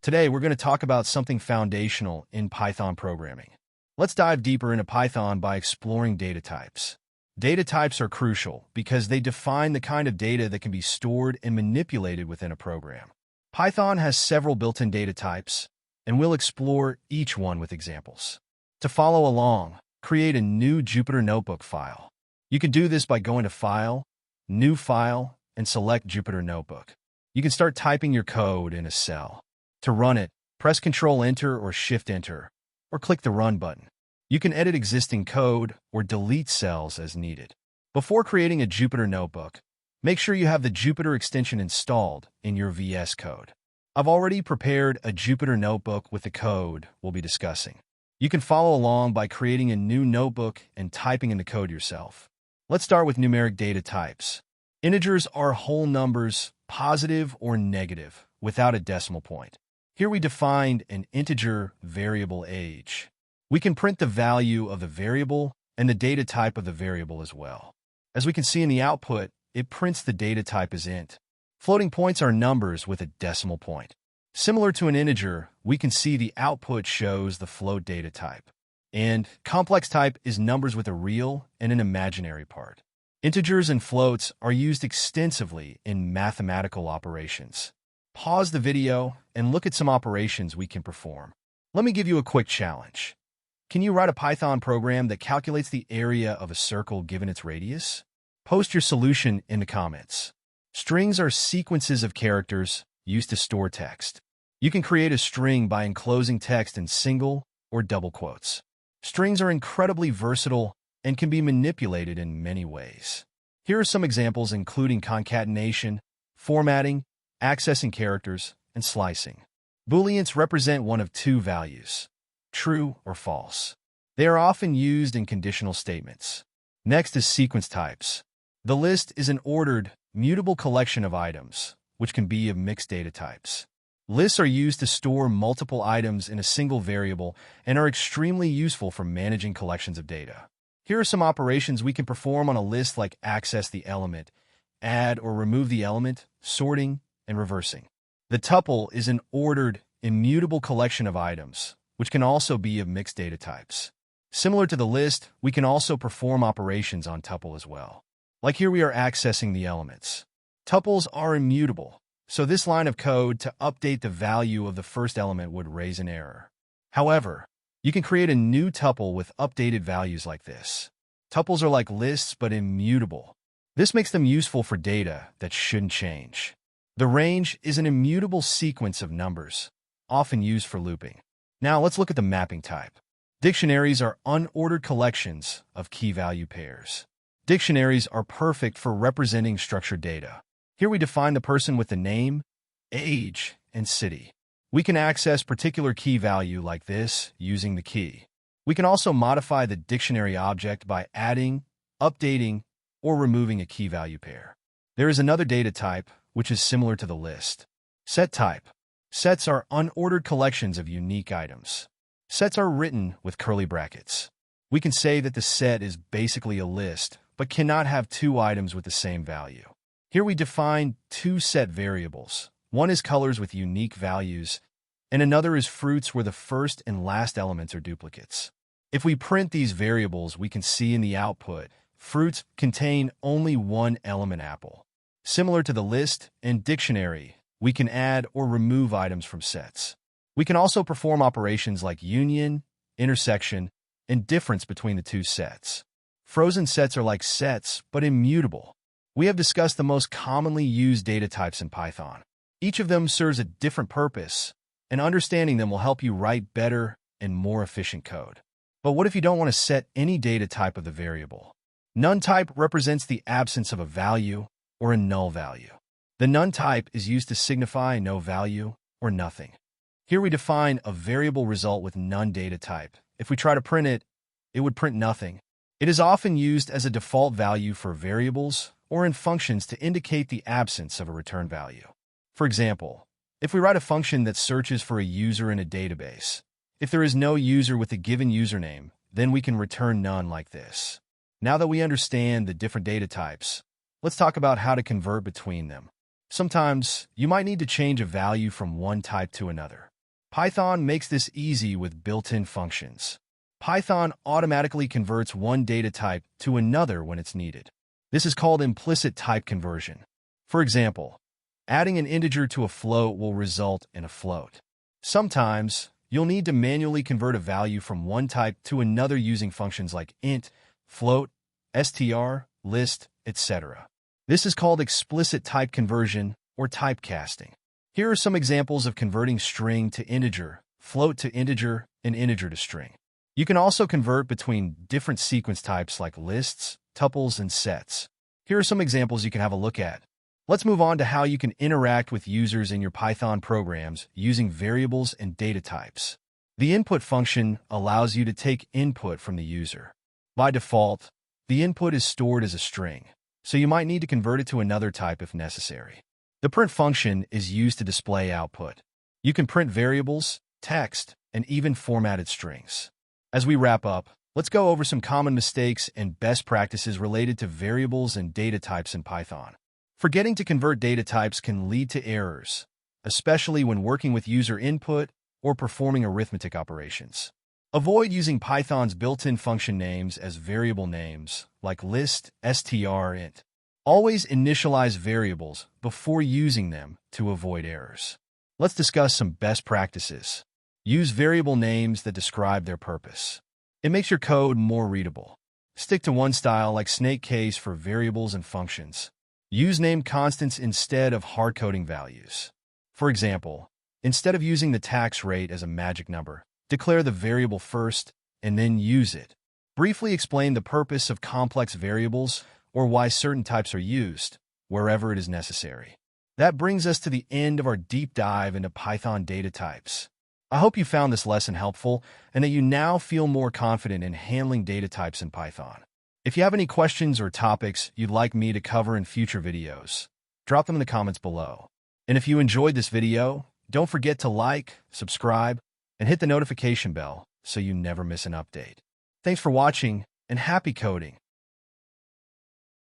Today, we're going to talk about something foundational in Python programming. Let's dive deeper into Python by exploring data types. Data types are crucial because they define the kind of data that can be stored and manipulated within a program. Python has several built-in data types, and we'll explore each one with examples. To follow along, create a new Jupyter Notebook file. You can do this by going to File, New File, and select Jupyter Notebook. You can start typing your code in a cell. To run it, press Ctrl-Enter or Shift-Enter, or click the Run button. You can edit existing code or delete cells as needed. Before creating a Jupyter Notebook, make sure you have the Jupyter extension installed in your VS Code. I've already prepared a Jupyter Notebook with the code we'll be discussing. You can follow along by creating a new notebook and typing in the code yourself. Let's start with numeric data types. Integers are whole numbers, positive or negative, without a decimal point. Here we defined an integer variable age. We can print the value of the variable and the data type of the variable as well. As we can see in the output, it prints the data type as int. Floating points are numbers with a decimal point. Similar to an integer, we can see the output shows the float data type. And complex type is numbers with a real and an imaginary part. Integers and floats are used extensively in mathematical operations. Pause the video and look at some operations we can perform. Let me give you a quick challenge. Can you write a Python program that calculates the area of a circle given its radius? Post your solution in the comments. Strings are sequences of characters used to store text. You can create a string by enclosing text in single or double quotes. Strings are incredibly versatile and can be manipulated in many ways. Here are some examples including concatenation, formatting, accessing characters, and slicing. Booleans represent one of two values, true or false. They are often used in conditional statements. Next is sequence types. The list is an ordered, mutable collection of items, which can be of mixed data types. Lists are used to store multiple items in a single variable and are extremely useful for managing collections of data. Here are some operations we can perform on a list like access the element, add or remove the element, sorting, and reversing. The tuple is an ordered, immutable collection of items, which can also be of mixed data types. Similar to the list, we can also perform operations on tuple as well. Like here we are accessing the elements. Tuples are immutable, so this line of code to update the value of the first element would raise an error. However, you can create a new tuple with updated values like this. Tuples are like lists but immutable. This makes them useful for data that shouldn't change. The range is an immutable sequence of numbers, often used for looping. Now let's look at the mapping type. Dictionaries are unordered collections of key-value pairs. Dictionaries are perfect for representing structured data. Here we define the person with the name, age, and city. We can access particular key value like this using the key. We can also modify the dictionary object by adding, updating, or removing a key value pair. There is another data type, which is similar to the list. Set type. Sets are unordered collections of unique items. Sets are written with curly brackets. We can say that the set is basically a list, but cannot have two items with the same value. Here we define two set variables. One is colors with unique values, and another is fruits where the first and last elements are duplicates. If we print these variables, we can see in the output, fruits contain only one element apple. Similar to the list and dictionary, we can add or remove items from sets. We can also perform operations like union, intersection, and difference between the two sets. Frozen sets are like sets, but immutable. We have discussed the most commonly used data types in Python. Each of them serves a different purpose, and understanding them will help you write better and more efficient code. But what if you don't want to set any data type of the variable? None type represents the absence of a value or a null value. The none type is used to signify no value or nothing. Here we define a variable result with none data type. If we try to print it, it would print nothing. It is often used as a default value for variables or in functions to indicate the absence of a return value. For example, if we write a function that searches for a user in a database, if there is no user with a given username, then we can return none like this. Now that we understand the different data types, let's talk about how to convert between them. Sometimes, you might need to change a value from one type to another. Python makes this easy with built-in functions. Python automatically converts one data type to another when it's needed. This is called implicit type conversion. For example, adding an integer to a float will result in a float. Sometimes, you'll need to manually convert a value from one type to another using functions like int, float, str, list, etc. This is called explicit type conversion or typecasting. Here are some examples of converting string to integer, float to integer, and integer to string. You can also convert between different sequence types like lists, tuples, and sets. Here are some examples you can have a look at. Let's move on to how you can interact with users in your Python programs using variables and data types. The input function allows you to take input from the user. By default, the input is stored as a string, so you might need to convert it to another type if necessary. The print function is used to display output. You can print variables, text, and even formatted strings. As we wrap up, let's go over some common mistakes and best practices related to variables and data types in Python. Forgetting to convert data types can lead to errors, especially when working with user input or performing arithmetic operations. Avoid using Python's built-in function names as variable names, like list, str, int. Always initialize variables before using them to avoid errors. Let's discuss some best practices. Use variable names that describe their purpose. It makes your code more readable. Stick to one style like snake case for variables and functions. Use named constants instead of hard-coding values. For example, instead of using the tax rate as a magic number, declare the variable first and then use it. Briefly explain the purpose of complex variables or why certain types are used, wherever it is necessary. That brings us to the end of our deep dive into Python data types. I hope you found this lesson helpful and that you now feel more confident in handling data types in Python. If you have any questions or topics you'd like me to cover in future videos, drop them in the comments below. And if you enjoyed this video, don't forget to like, subscribe, and hit the notification bell so you never miss an update. Thanks for watching, and happy coding!